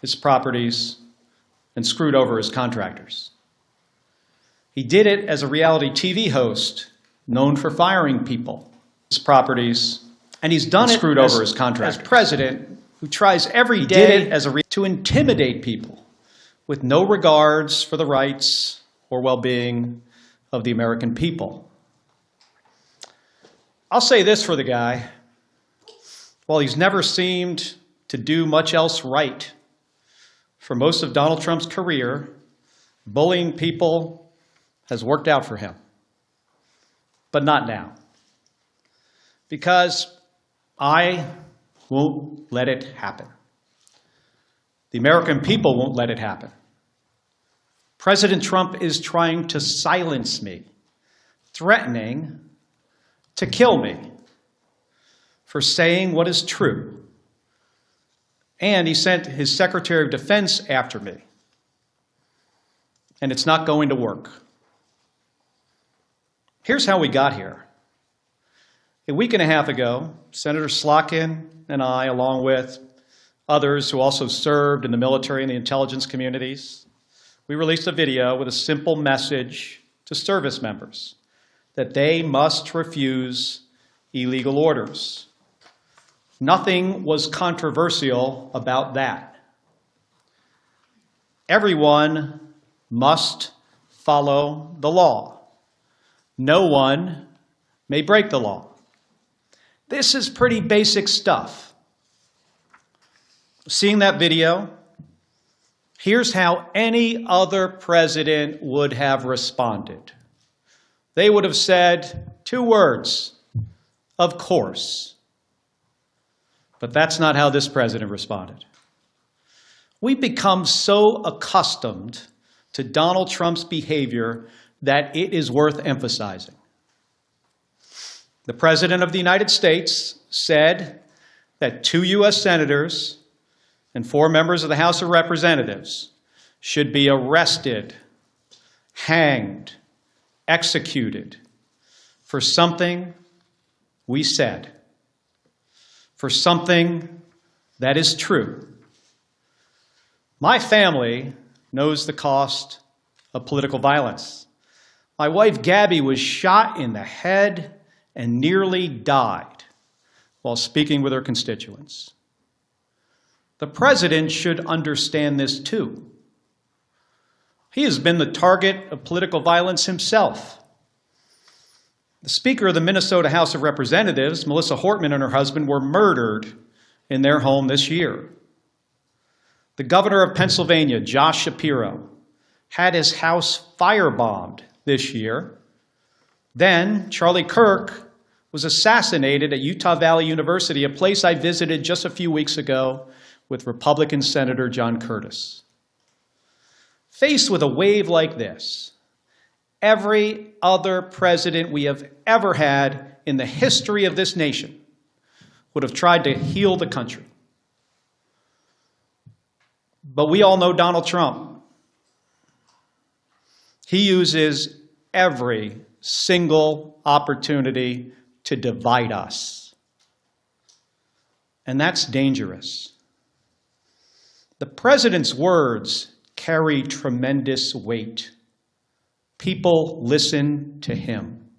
his properties, and screwed over his contractors. He did it as a reality TV host known for firing people, his properties, and he's done it screwed over his contractors. As president who tries every day to intimidate people with no regards for the rights or well-being of the American people. I'll say this for the guy. While he's never seemed to do much else right, for most of Donald Trump's career, bullying people has worked out for him. But not now. Because I won't let it happen. The American people won't let it happen. President Trump is trying to silence me, threatening to kill me for saying what is true. And he sent his Secretary of Defense after me. And it's not going to work. Here's how we got here. A week and a half ago, Senator Slotkin and I, along with others who also served in the military and the intelligence communities, we released a video with a simple message to service members that they must refuse illegal orders. Nothing was controversial about that. Everyone must follow the law. No one may break the law. This is pretty basic stuff. Seeing that video, here's how any other president would have responded. They would have said 2 words, "Of course." But that's not how this president responded. We've become so accustomed to Donald Trump's behavior that it is worth emphasizing. The President of the United States said that 2 U.S. senators and 4 members of the House of Representatives should be arrested, hanged, executed for something we said, for something that is true. My family knows the cost of political violence. My wife, Gabby, was shot in the head and nearly died while speaking with her constituents. The president should understand this too. He has been the target of political violence himself. The Speaker of the Minnesota House of Representatives, Melissa Hortman, and her husband were murdered in their home this year. The governor of Pennsylvania, Josh Shapiro, had his house firebombed this year. Then Charlie Kirk was assassinated at Utah Valley University, a place I visited just a few weeks ago with Republican Senator John Curtis. Faced with a wave like this, every other president we have ever had in the history of this nation would have tried to heal the country. But we all know Donald Trump. He uses every single opportunity to divide us. And that's dangerous. The president's words carry tremendous weight. People listen to him.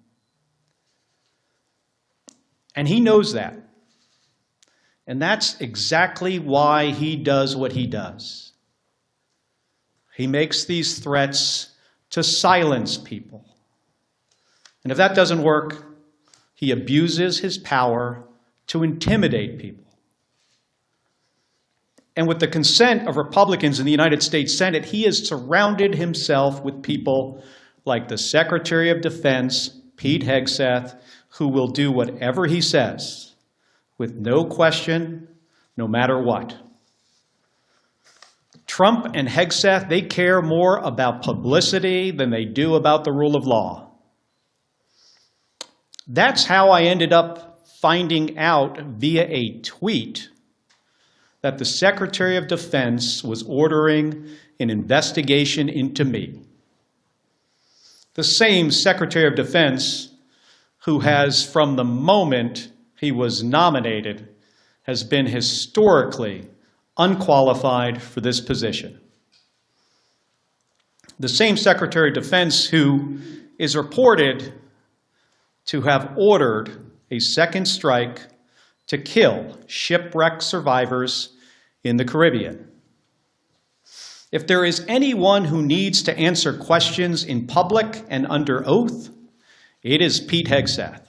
And he knows that. And that's exactly why he does what he does. He makes these threats to silence people. And if that doesn't work, he abuses his power to intimidate people. And with the consent of Republicans in the United States Senate, he has surrounded himself with people like the Secretary of Defense, Pete Hegseth, who will do whatever he says with no question, no matter what. Trump and Hegseth, they care more about publicity than they do about the rule of law. That's how I ended up finding out via a tweet that the Secretary of Defense was ordering an investigation into me. The same Secretary of Defense who has, from the moment he was nominated, has been historically unqualified for this position. The same Secretary of Defense who is reported to have ordered a second strike to kill shipwreck survivors in the Caribbean. If there is anyone who needs to answer questions in public and under oath, it is Pete Hegseth.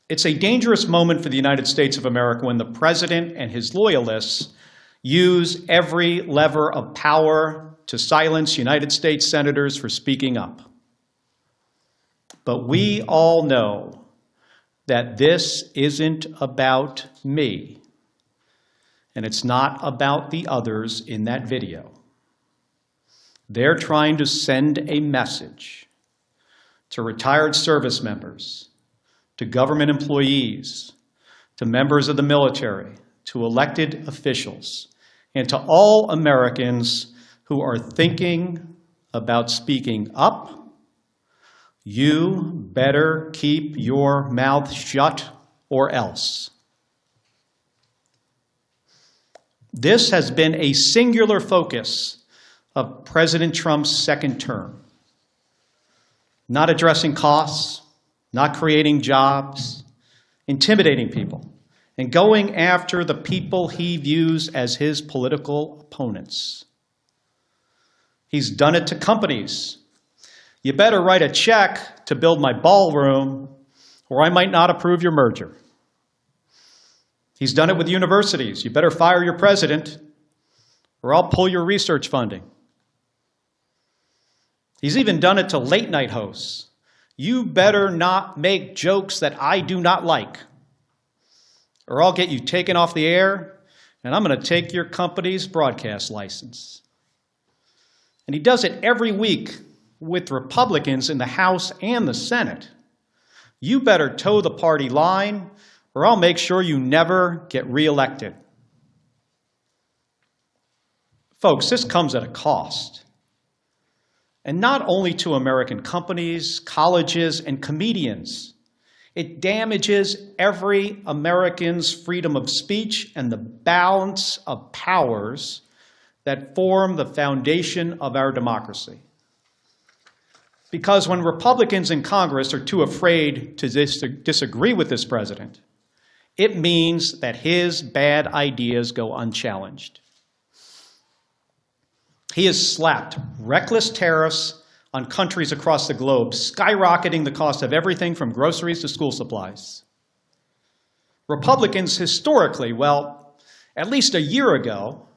It's a dangerous moment for the United States of America when the president and his loyalists use every lever of power to silence United States senators for speaking up. But we all know that this isn't about me, and it's not about the others in that video. They're trying to send a message to retired service members, to government employees, to members of the military, to elected officials, and to all Americans who are thinking about speaking up. You better keep your mouth shut or else. This has been a singular focus of President Trump's second term. Not addressing costs, not creating jobs, intimidating people, and going after the people he views as his political opponents. He's done it to companies. You better write a check to build my ballroom, or I might not approve your merger. He's done it with universities. You better fire your president, or I'll pull your research funding. He's even done it to late-night hosts. You better not make jokes that I do not like, or I'll get you taken off the air, and I'm going to take your company's broadcast license. And he does it every week with Republicans in the House and the Senate. You better toe the party line, or I'll make sure you never get reelected. Folks, this comes at a cost. And not only to American companies, colleges, and comedians. It damages every American's freedom of speech and the balance of powers that form the foundation of our democracy. Because when Republicans in Congress are too afraid to disagree with this president, it means that his bad ideas go unchallenged. He has slapped reckless tariffs on countries across the globe, skyrocketing the cost of everything from groceries to school supplies. Republicans historically, well, at least a year ago,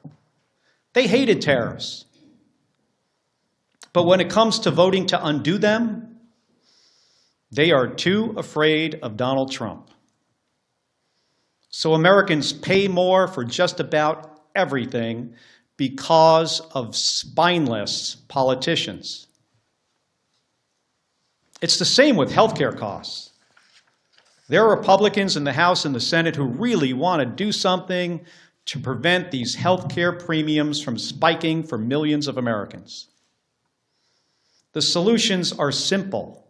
they hated tariffs. But when it comes to voting to undo them, they are too afraid of Donald Trump. So Americans pay more for just about everything because of spineless politicians. It's the same with healthcare costs. There are Republicans in the House and the Senate who really want to do something to prevent these healthcare premiums from spiking for millions of Americans. The solutions are simple,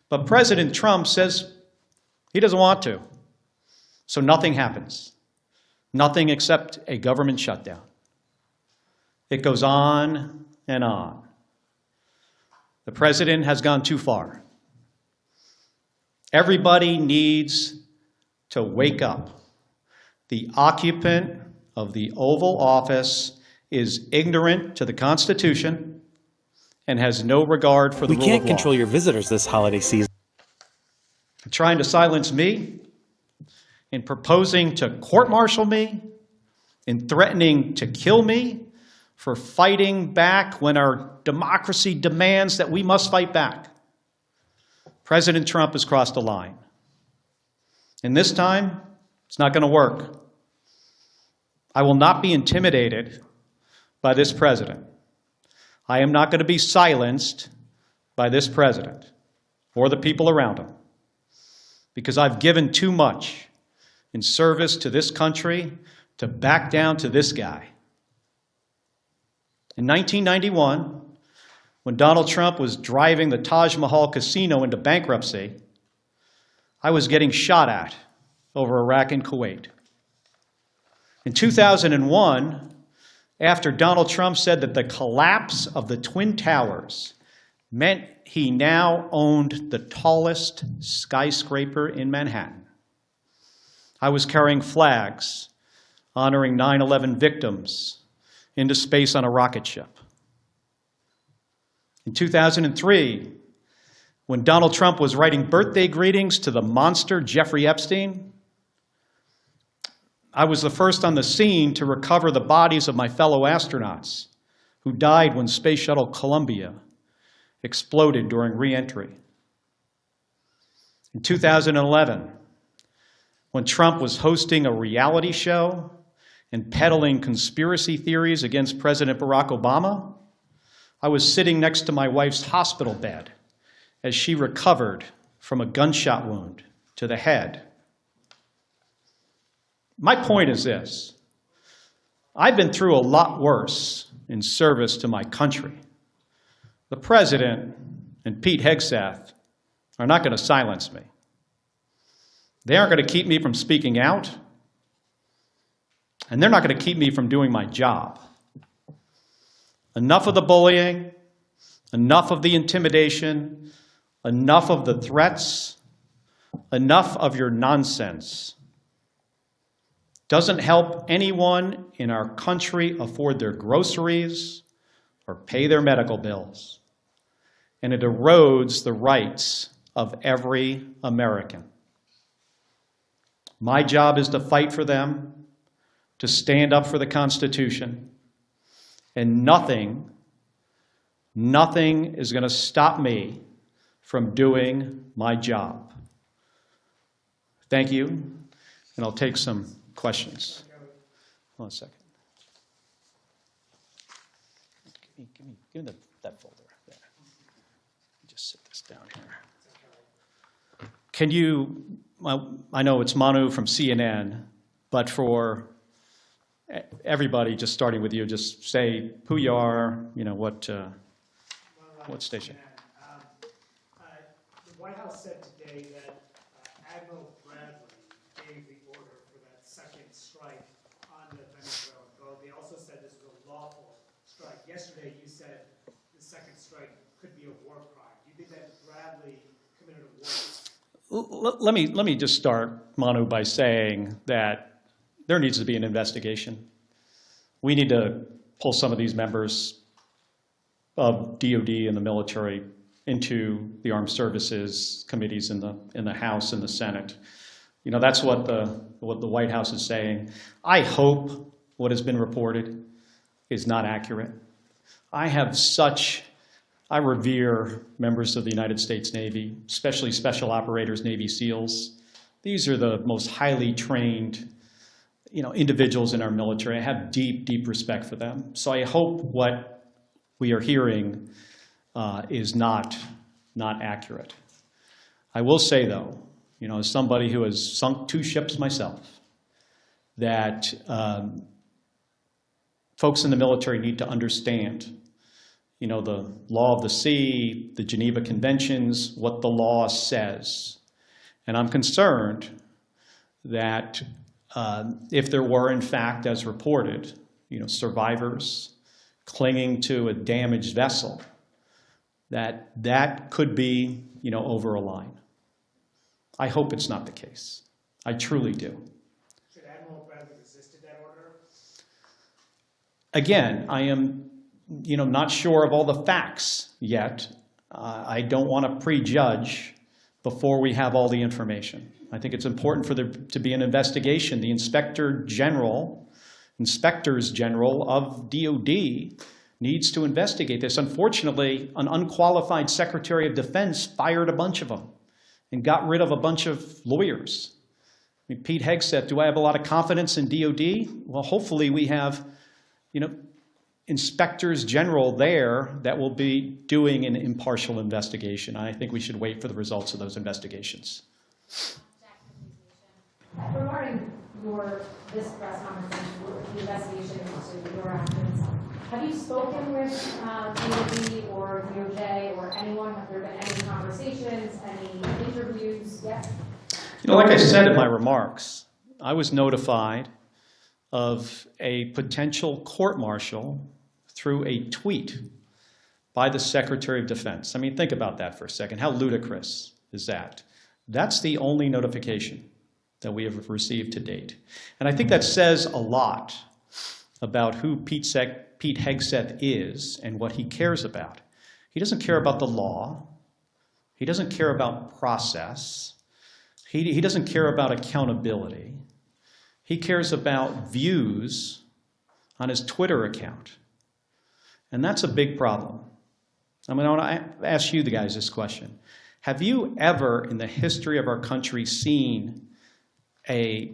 but President Trump says he doesn't want to, so nothing happens. Nothing except a government shutdown. It goes on and on. The president has gone too far. Everybody needs to wake up. The occupant of the Oval Office is ignorant to the Constitution and has no regard for the rule of law. We can't control your visitors this holiday season. Trying to silence me, in proposing to court-martial me, in threatening to kill me, for fighting back when our democracy demands that we must fight back. President Trump has crossed the line. And this time, it's not going to work. I will not be intimidated by this president. I am not going to be silenced by this president or the people around him, because I've given too much in service to this country to back down to this guy. In 1991, when Donald Trump was driving the Taj Mahal casino into bankruptcy, I was getting shot at over Iraq and Kuwait. In 2001, after Donald Trump said that the collapse of the Twin Towers meant he now owned the tallest skyscraper in Manhattan, I was carrying flags honoring 9/11 victims into space on a rocket ship. In 2003, when Donald Trump was writing birthday greetings to the monster Jeffrey Epstein, I was the first on the scene to recover the bodies of my fellow astronauts who died when Space Shuttle Columbia exploded during re-entry. In 2011, when Trump was hosting a reality show and peddling conspiracy theories against President Barack Obama, I was sitting next to my wife's hospital bed as she recovered from a gunshot wound to the head. My point is this: I've been through a lot worse in service to my country. The president and Pete Hegseth are not going to silence me. They aren't going to keep me from speaking out, and they're not going to keep me from doing my job. Enough of the bullying, enough of the intimidation, enough of the threats, enough of your nonsense. Doesn't help anyone in our country afford their groceries or pay their medical bills. And it erodes the rights of every American. My job is to fight for them, to stand up for the Constitution, and nothing is going to stop me from doing my job. Thank you, and I'll take some questions. Hold on a second. Give me that folder there. Just sit this down here. Can you, well, I know it's Manu from CNN, but for everybody, just starting with you, just say who you are, you know, what station. The White House said today that Admiral Bradley gave the order for that second strike on the Venezuelan boat. They also said this was a lawful strike. Yesterday you said the second strike could be a war crime. Do you think that Bradley committed a war crime? Let me just start, Manu, by saying that there needs to be an investigation. We need to pull some of these members of DOD and the military into the armed services committees in the House and the Senate. You know, that's what the White House is saying. I hope what has been reported is not accurate. I revere members of the United States Navy, especially special operators, Navy SEALs. These are the most highly trained, you know, individuals in our military. I have deep, deep respect for them. So I hope what we are hearing is not accurate. I will say, though, you know, as somebody who has sunk 2 ships myself, that folks in the military need to understand, you know, the law of the sea, the Geneva Conventions, what the law says. And I'm concerned that if there were, in fact, as reported, you know, survivors clinging to a damaged vessel, that could be, you know, over a line. I hope it's not the case. I truly do. Should Admiral Bradley resisted that order? Again, I am, you know, not sure of all the facts yet. I don't want to prejudge before we have all the information. I think it's important for there to be an investigation. The Inspectors General of DOD needs to investigate this. Unfortunately, an unqualified Secretary of Defense fired a bunch of them and got rid of a bunch of lawyers. I mean, Pete Hegseth, do I have a lot of confidence in DOD? Well, hopefully we have, you know, inspectors general there that will be doing an impartial investigation. I think we should wait for the results of those investigations. Regarding this press conference, the investigation into your actions, have you spoken with DOD or DOJ or anyone? Have there been any conversations, any interviews yet? You know, like I said in my remarks, I was notified of a potential court-martial through a tweet by the Secretary of Defense. I mean, think about that for a second. How ludicrous is that? That's the only notification that we have received to date. And I think that says a lot about who Pete Hegseth is and what he cares about. He doesn't care about the law. He doesn't care about process. He doesn't care about accountability. He cares about views on his Twitter account. And that's a big problem. I mean, I want to ask you guys this question. Have you ever in the history of our country seen a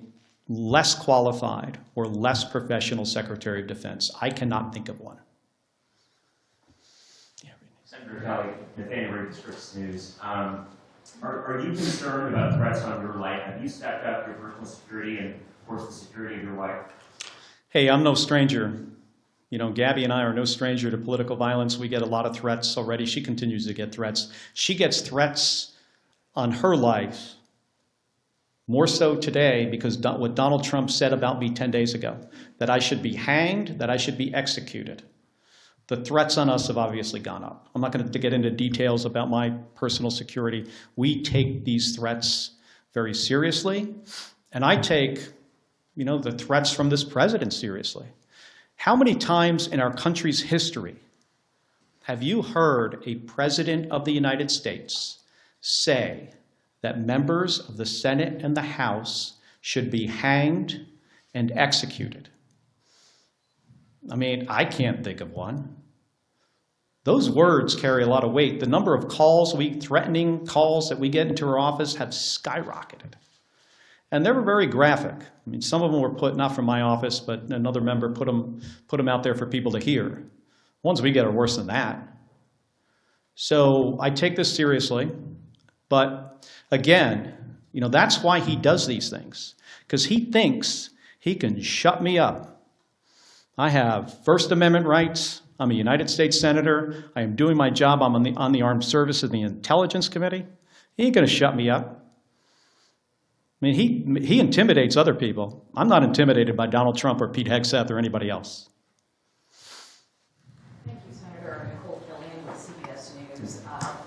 less qualified or less professional Secretary of Defense? I cannot think of one. Senator Kelly, Nathaniel Reed, Scripps News. Are you concerned about threats on your life? Have you stepped up your personal security and, of course, the security of your wife? Hey, I'm no stranger. You know, Gabby and I are no stranger to political violence. We get a lot of threats already. She continues to get threats. She gets threats on her life, more so today because what Donald Trump said about me 10 days ago, that I should be hanged, that I should be executed. The threats on us have obviously gone up. I'm not going to get into details about my personal security. We take these threats very seriously, and I take, you know, the threats from this president seriously. How many times in our country's history have you heard a president of the United States say that members of the Senate and the House should be hanged and executed? I mean, I can't think of one. Those words carry a lot of weight. The number of calls, threatening calls that we get into our office have skyrocketed. And they were very graphic. I mean, some of them were put, not from my office, but another member put them out there for people to hear. Ones we get are worse than that. So I take this seriously. But again, you know, that's why he does these things. Because he thinks he can shut me up. I have First Amendment rights. I'm a United States Senator. I am doing my job. I'm on the Armed Services and the Intelligence Committee. He ain't going to shut me up. I mean, he intimidates other people. I'm not intimidated by Donald Trump or Pete Hegseth or anybody else. Thank you, Senator. Nicole Killian with CBS News.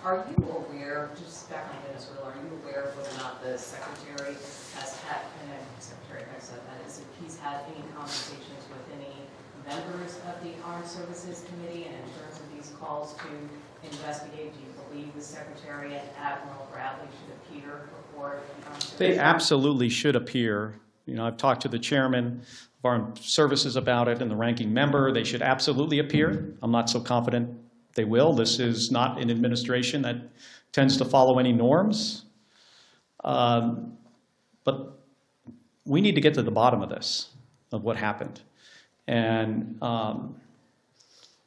Are you aware, just back on Venezuela, are you aware of whether or not the Secretary has had, and Secretary Hegseth, that is, if he's had any conversations with any members of the Armed Services Committee, and in terms of these calls to investigate, do you believe the Secretary and Admiral Bradley should appear before the Armed Services? They absolutely should appear. You know, I've talked to the chairman of Armed Services about it and the ranking member. They should absolutely appear. I'm not so confident they will. This is not an administration that tends to follow any norms. But we need to get to the bottom of this, of what happened. And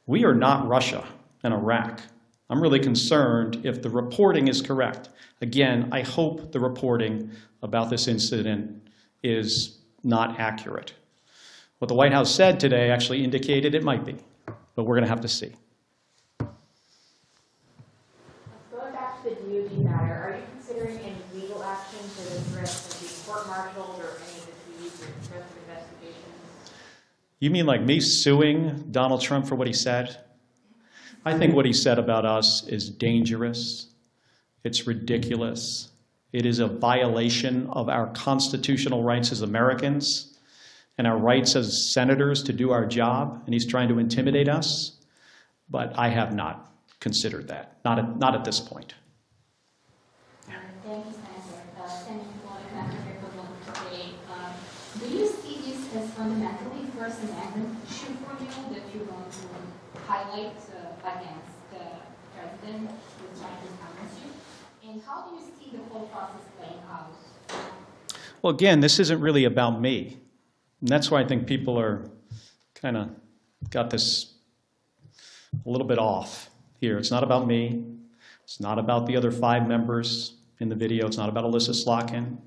we are not Russia and Iraq. I'm really concerned if the reporting is correct. Again, I hope the reporting about this incident is not accurate. What the White House said today actually indicated it might be, but we're going to have to see. Going back to the DOD matter, are you considering any legal action to this risk of being court-martialed or any of the tweets or constructive investigations? You mean like me suing Donald Trump for what he said? I think what he said about us is dangerous. It's ridiculous. It is a violation of our constitutional rights as Americans and our rights as senators to do our job, and he's trying to intimidate us. But I have not considered that, not at this point. Thank you, Senator. Senator Monica, today. Do you see this as fundamentally First Amendment issue for you that you want to highlight against the president who's trying to silence you? And how do you see the whole process playing out? Well, again, this isn't really about me. And that's why I think people are kind of got this a little bit off here. It's not about me. It's not about the other 5 members in the video. It's not about Alyssa Slotkin,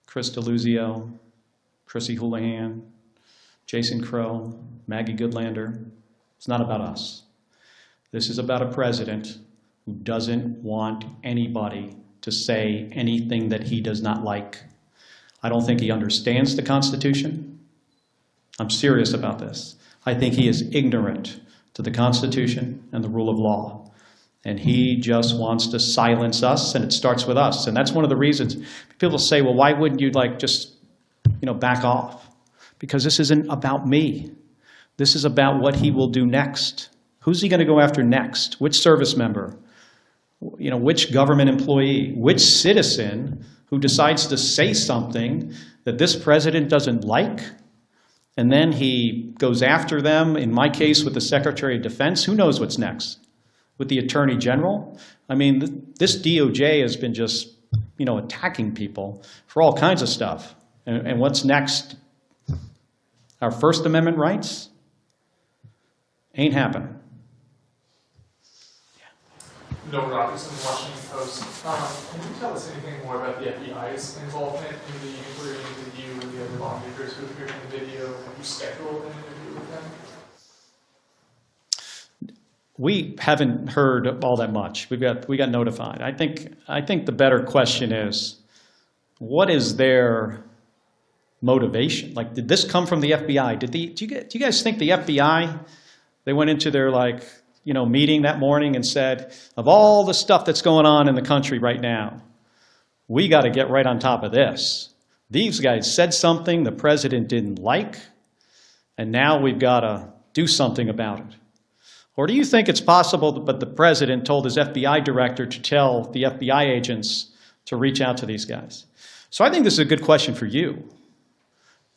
Chris DeLuzio, Chrissy Houlihan, Jason Crow, Maggie Goodlander. It's not about us. This is about a president who doesn't want anybody to say anything that he does not like. I don't think he understands the Constitution. I'm serious about this. I think he is ignorant to the Constitution and the rule of law. And he just wants to silence us, and it starts with us. And that's one of the reasons people say, well, why wouldn't you just back off? Because this isn't about me. This is about what he will do next. Who's he going to go after next? Which service member? Which government employee? Which citizen who decides to say something that this president doesn't like? And then he goes after them, in my case, with the Secretary of Defense. Who knows what's next? With the Attorney General? I mean, this DOJ has been just, attacking people for all kinds of stuff. And what's next? Our First Amendment rights? Ain't happening. Noah Robertson, Washington Post. Can you tell us anything more about the FBI's involvement in the inquiry into you and the other lawmakers who appeared in the video? Have you scheduled an interview with them? We haven't heard all that much. We got notified. I think the better question is, what is their motivation? Like, did this come from the FBI? Do you guys think the FBI, they went into their meeting that morning and said, of all the stuff that's going on in the country right now, we got to get right on top of this. These guys said something the president didn't like, and now we've got to do something about it. Or do you think it's possible that the president told his FBI director to tell the FBI agents to reach out to these guys? So I think this is a good question for you.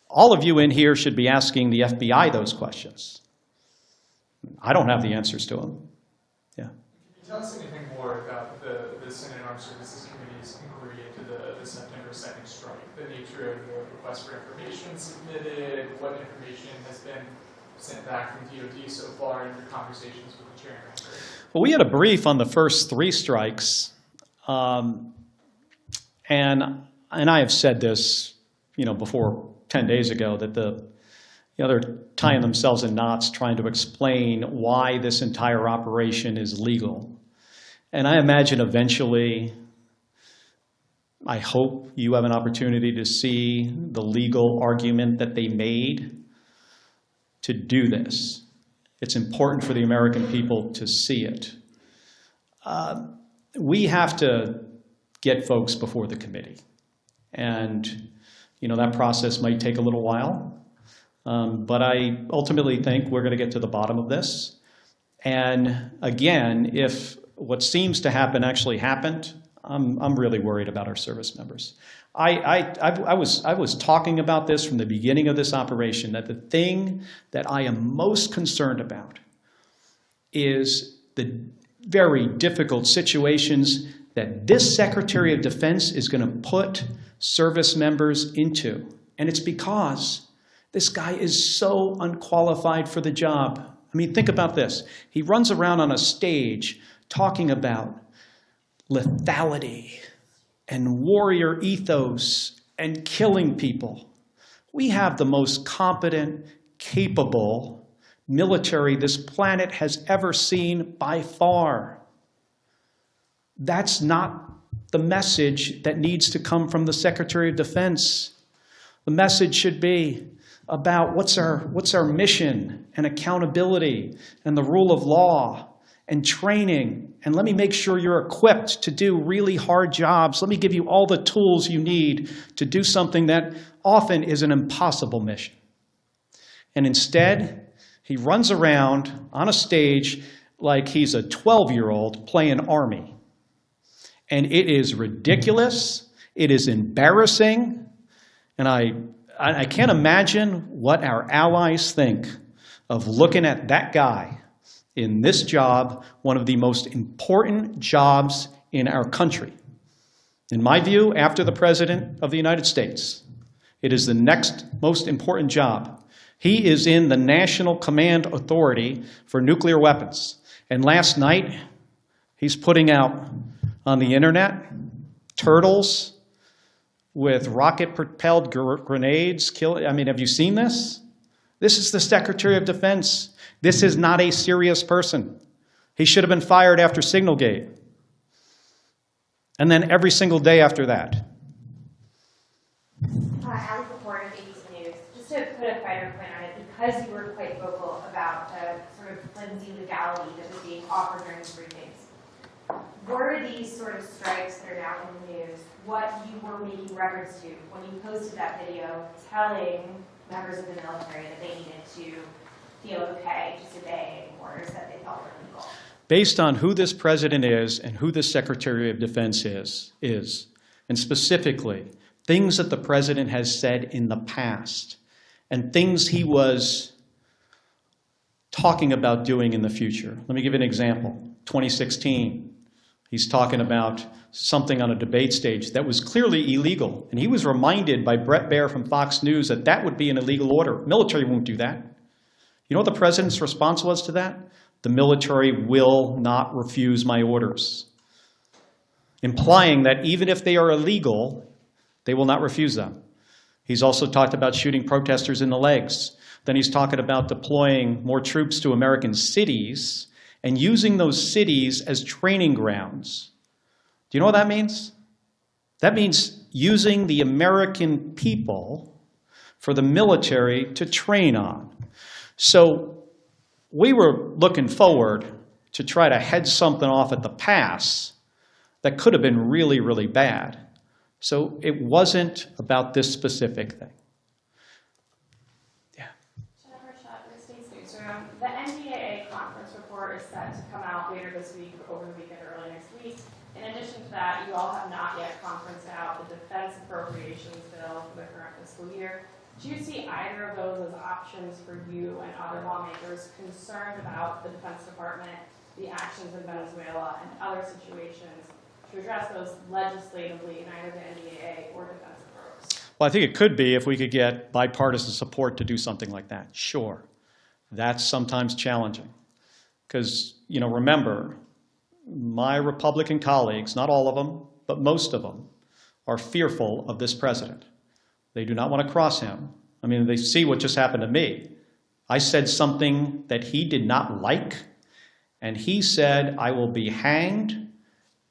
All of you in here should be asking the FBI those questions. I don't have the answers to them. Yeah. Can you tell us anything more about the Senate Armed Services Committee's inquiry into the September 2nd strike? The nature of the request for information submitted, what information has been sent back from DOD so far in your conversations with the chairman? Well, we had a brief on the first 3 strikes, and I have said this, before 10 days ago, that they're tying themselves in knots trying to explain why this entire operation is legal. And I imagine eventually, I hope you have an opportunity to see the legal argument that they made to do this. It's important for the American people to see it. We have to get folks before the committee. And, that process might take a little while. But I ultimately think we're going to get to the bottom of this. And again, if what seems to happen actually happened, I'm really worried about our service members. I was talking about this from the beginning of this operation, that the thing that I am most concerned about is the very difficult situations that this Secretary of Defense is going to put service members into. And it's because this guy is so unqualified for the job. I mean, think about this. He runs around on a stage talking about lethality and warrior ethos and killing people. We have the most competent, capable military this planet has ever seen by far. That's not the message that needs to come from the Secretary of Defense. The message should be about what's our mission and accountability and the rule of law and training. And let me make sure you're equipped to do really hard jobs. Let me give you all the tools you need to do something that often is an impossible mission. And instead, he runs around on a stage like he's a 12-year-old playing Army. And it is ridiculous. It is embarrassing. And I can't imagine what our allies think of looking at that guy in this job, one of the most important jobs in our country. In my view, after the President of the United States, it is the next most important job. He is in the National Command Authority for Nuclear Weapons. And last night, he's putting out on the internet turtles with rocket-propelled grenades. Have you seen this? This is the Secretary of Defense. This is not a serious person. He should have been fired after Signalgate. And then every single day after that. Alex Laporte of ABC News. Just to put a finer point on it, because you were quite vocal about the sort of flimsy legality that was being offered during the briefings, were these sort of strikes that are now in the news what you were making reference to when you posted that video telling members of the military that they needed to feel okay just obeying orders that they felt were illegal? Based on who this president is and who this Secretary of Defense is, and specifically things that the president has said in the past and things he was talking about doing in the future. Let me give you an example. 2016, he's talking about something on a debate stage that was clearly illegal, and he was reminded by Brett Baer from Fox News that that would be an illegal order. Military won't do that. You know what the president's response was to that? The military will not refuse my orders, implying that even if they are illegal, they will not refuse them. He's also talked about shooting protesters in the legs. Then he's talking about deploying more troops to American cities and using those cities as training grounds. Do you know what that means? That means using the American people for the military to train on. So we were looking forward to try to head something off at the pass that could have been really, really bad. So it wasn't about this specific thing. Yeah. Jennifer Schott with States Newsroom. The NDAA conference report is set to come out later this week, over the weekend, or early next week. In addition to that, you all have not yet conferenced out the defense appropriations bill for the current fiscal year. Do you see either of those as options for you and other lawmakers concerned about the Defense Department, the actions in Venezuela, and other situations to address those legislatively in either the NDAA or defense appropriations? Well, I think it could be if we could get bipartisan support to do something like that. Sure. That's sometimes challenging. Because, you know, remember, my Republican colleagues, not all of them, but most of them, are fearful of this president. They do not want to cross him. I mean, they see what just happened to me. I said something that he did not like, and he said, I will be hanged,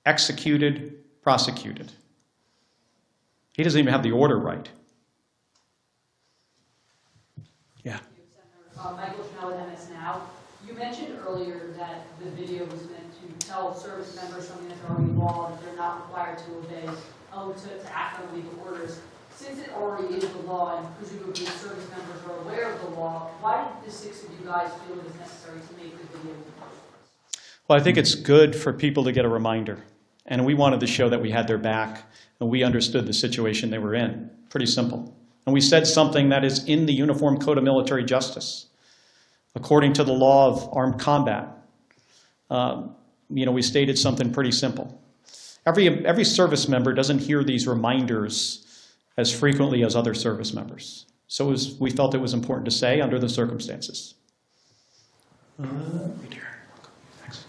executed, prosecuted. He doesn't even have the order right. Yeah. Michael Schnell with MS Now. You mentioned earlier that the video was meant to tell service members something that's already law, that they're not required to obey, to act on legal orders. Since it already is the law, and presumably service members are aware of the law, why did the six of you guys feel it was necessary to make the video in the first place? Well, I think it's good for people to get a reminder. And we wanted to show that we had their back and we understood the situation they were in. Pretty simple. And we said something that is in the Uniform Code of Military Justice. According to the law of armed combat, we stated something pretty simple. Every service member doesn't hear these reminders as frequently as other service members. So we felt it was important to say under the circumstances. Right here. Thanks.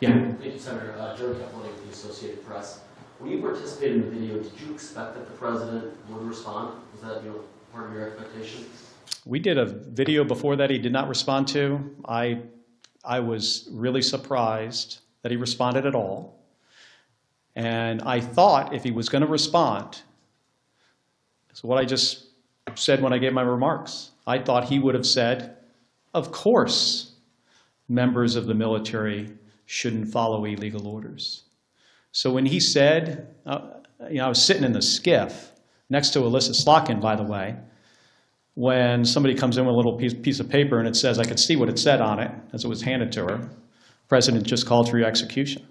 Yeah. Thank you, Senator. Joe Capolini with the Associated Press. When you participated in the video, did you expect that the president would respond? Was that part of your expectation? We did a video before that he did not respond to. I was really surprised that he responded at all. And I thought if he was going to respond, so what I just said when I gave my remarks, I thought he would have said, of course, members of the military shouldn't follow illegal orders. So when he said, I was sitting in the skiff next to Alyssa Slotkin, by the way, when somebody comes in with a little piece of paper and it says, I could see what it said on it as it was handed to her, President just called for your execution.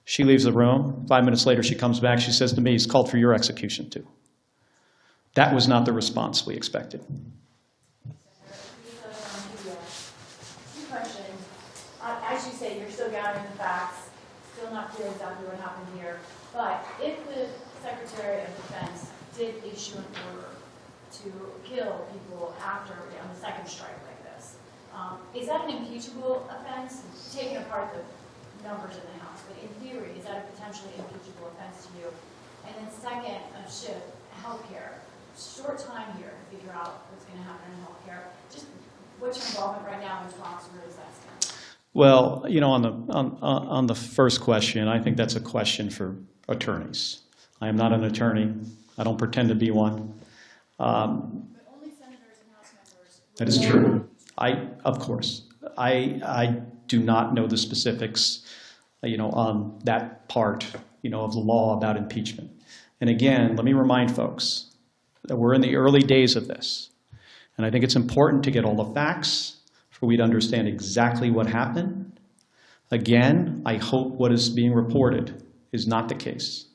She leaves the room. 5 minutes later, she comes back. She says to me, he's called for your execution too. That was not the response we expected. Two questions. As you say, you're still gathering the facts, still not clear exactly what happened here. But if the Secretary of Defense did issue an order to kill people after on the second strike like this, is that an impeachable offense? Taking apart the numbers in the House, but in theory, is that a potentially impeachable offense to you? And then second, shift, healthcare. Short time here to figure out what's going to happen in healthcare. Just what's your involvement right now in talks? Where does that stand? Well, on the first question, I think that's a question for attorneys. I am not an attorney. I don't pretend to be one. But only senators and House members That is true. Of course, I do not know the specifics, on that part, of the law about impeachment. And again, let me remind folks that we're in the early days of this. And I think it's important to get all the facts for we to understand exactly what happened. Again, I hope what is being reported is not the case.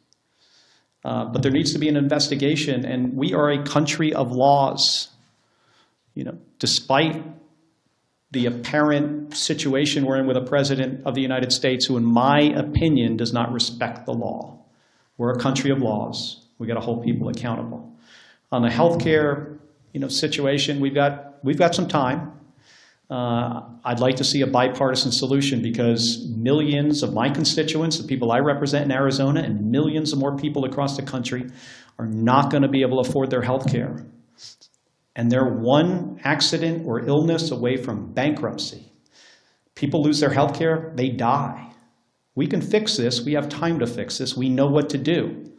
But there needs to be an investigation, and we are a country of laws. Despite the apparent situation we're in with a president of the United States who, in my opinion, does not respect the law. We're a country of laws. We got to hold people accountable. On the healthcare, situation, we've got some time. I'd like to see a bipartisan solution because millions of my constituents, the people I represent in Arizona, and millions of more people across the country are not going to be able to afford their health care. And they're one accident or illness away from bankruptcy. People lose their health care, they die. We can fix this. We have time to fix this. We know what to do.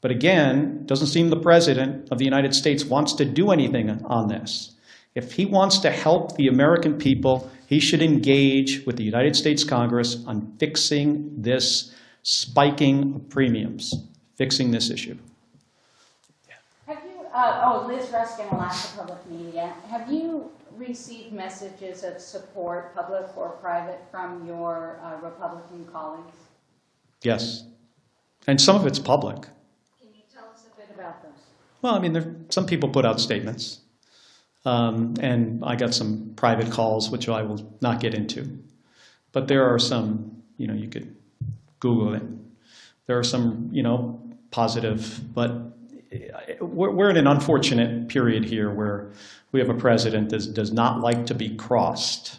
But again, it doesn't seem the President of the United States wants to do anything on this. If he wants to help the American people, he should engage with the United States Congress on fixing this spiking of premiums, fixing this issue. Have you, Liz Ruskin, Alaska Public Media, have you received messages of support, public or private, from your Republican colleagues? Yes. And some of it's public. Can you tell us a bit about those? Well, some people put out statements. And I got some private calls, which I will not get into. But there are some, you could Google it. There are some, positive, but we're in an unfortunate period here where we have a president that does not like to be crossed.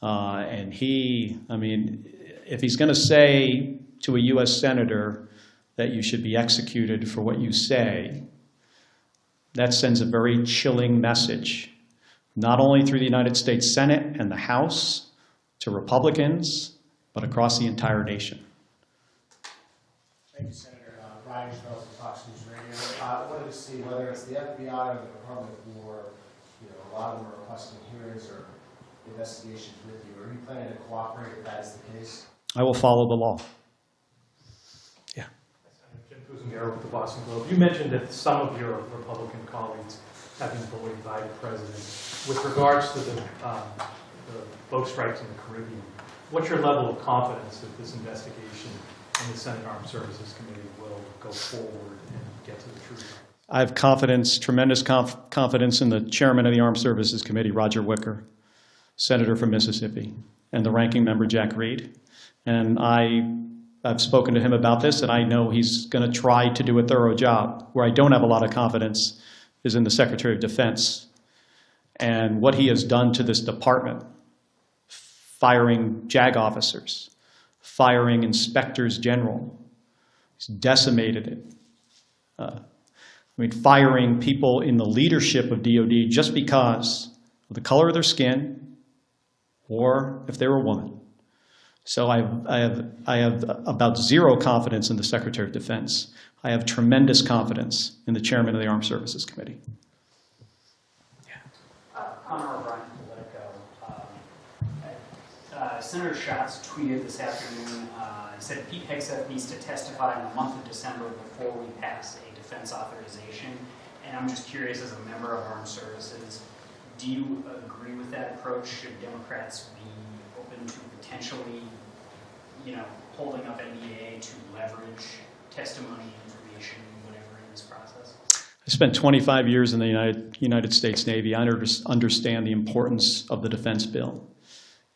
And if he's going to say to a U.S. senator that you should be executed for what you say, that sends a very chilling message, not only through the United States Senate and the House to Republicans, but across the entire nation. Thank you, Senator. Ryan Charles of Fox News Radio. I wanted to see whether it's the FBI or the Department of War, a lot of them are requesting hearings or investigations with you. Are you planning to cooperate if that is the case? I will follow the law. Jim Kuzingar with the Boston Globe. You mentioned that some of your Republican colleagues have been bullied by the president. With regards to the boat strikes in the Caribbean, what's your level of confidence that this investigation in the Senate Armed Services Committee will go forward and get to the truth? I have confidence, tremendous confidence in the chairman of the Armed Services Committee, Roger Wicker, senator from Mississippi, and the ranking member, Jack Reed. And I've spoken to him about this, and I know he's going to try to do a thorough job. Where I don't have a lot of confidence is in the Secretary of Defense and what he has done to this department, firing JAG officers, firing inspectors general. He's decimated it. Firing people in the leadership of DOD just because of the color of their skin or if they were a woman. So I have about zero confidence in the Secretary of Defense. I have tremendous confidence in the chairman of the Armed Services Committee. Connor O'Brien, Politico. Senator Schatz tweeted this afternoon and said Pete Hegseth needs to testify in the month of December before we pass a defense authorization. And I'm just curious, as a member of Armed Services, do you agree with that approach? Should Democrats be open to potentially, holding up NDA to leverage testimony, information, whatever in this process? I spent 25 years in the United States Navy. I understand the importance of the defense bill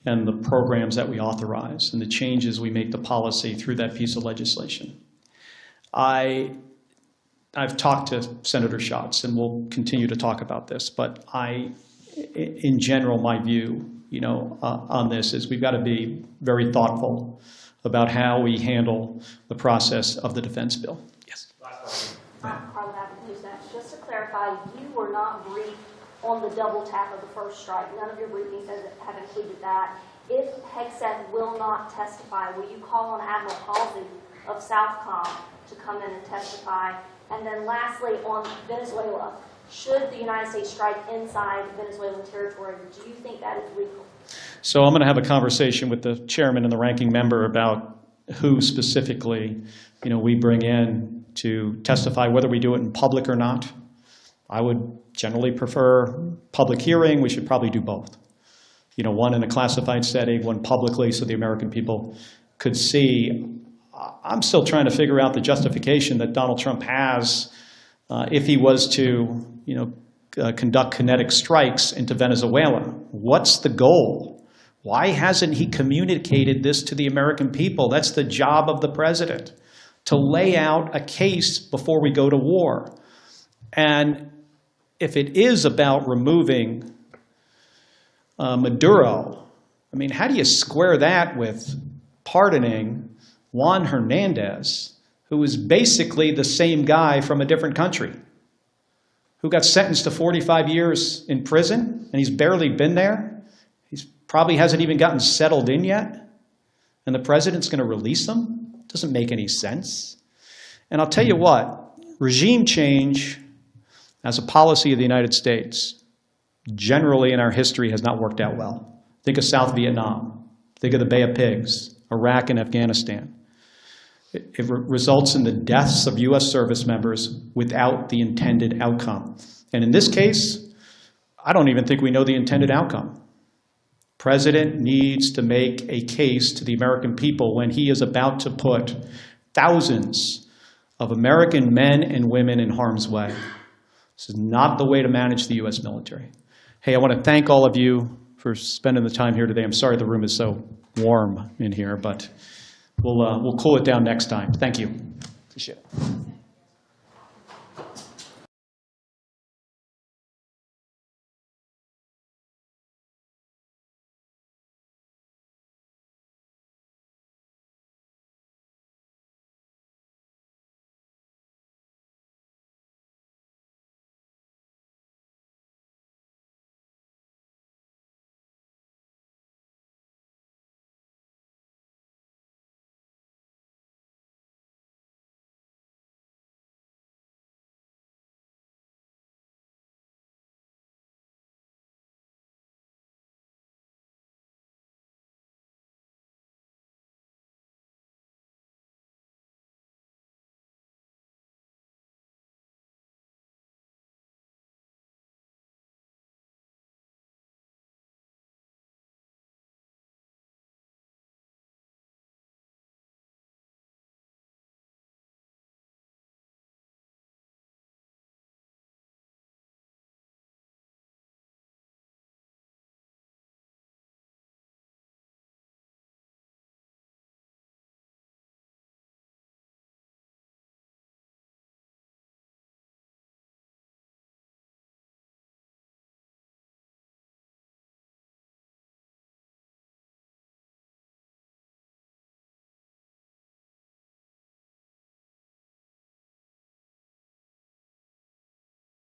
and the programs that we authorize and the changes we make to policy through that piece of legislation. I've talked to Senator Schatz, and we'll continue to talk about this, but in general, my view, on this is we've got to be very thoughtful about how we handle the process of the defense bill. Yes. Carla Avenue News. Just to clarify, you were not briefed on the double tap of the first strike. None of your briefings have included that. If Hegseth will not testify, will you call on Admiral Halsey of Southcom to come in and testify? And then lastly, on Venezuela, should the United States strike inside Venezuelan territory, do you think that is legal? So I'm going to have a conversation with the chairman and the ranking member about who specifically, we bring in to testify, whether we do it in public or not. I would generally prefer public hearing. We should probably do both. One in a classified setting, one publicly, so the American people could see. I'm still trying to figure out the justification that Donald Trump has if he was to, conduct kinetic strikes into Venezuela. What's the goal? Why hasn't he communicated this to the American people? That's the job of the president, to lay out a case before we go to war. And if it is about removing Maduro, how do you square that with pardoning Juan Hernandez, who is basically the same guy from a different country, who got sentenced to 45 years in prison, and he's barely been there? He probably hasn't even gotten settled in yet, and the president's going to release him? Doesn't make any sense. And I'll tell you what, regime change as a policy of the United States generally in our history has not worked out well. Think of South Vietnam. Think of the Bay of Pigs, Iraq and Afghanistan. It results in the deaths of U.S. service members without the intended outcome. And in this case, I don't even think we know the intended outcome. President needs to make a case to the American people when he is about to put thousands of American men and women in harm's way. This is not the way to manage the U.S. military. Hey, I want to thank all of you for spending the time here today. I'm sorry the room is so warm in here, but we'll cool it down next time. Thank you. Appreciate it.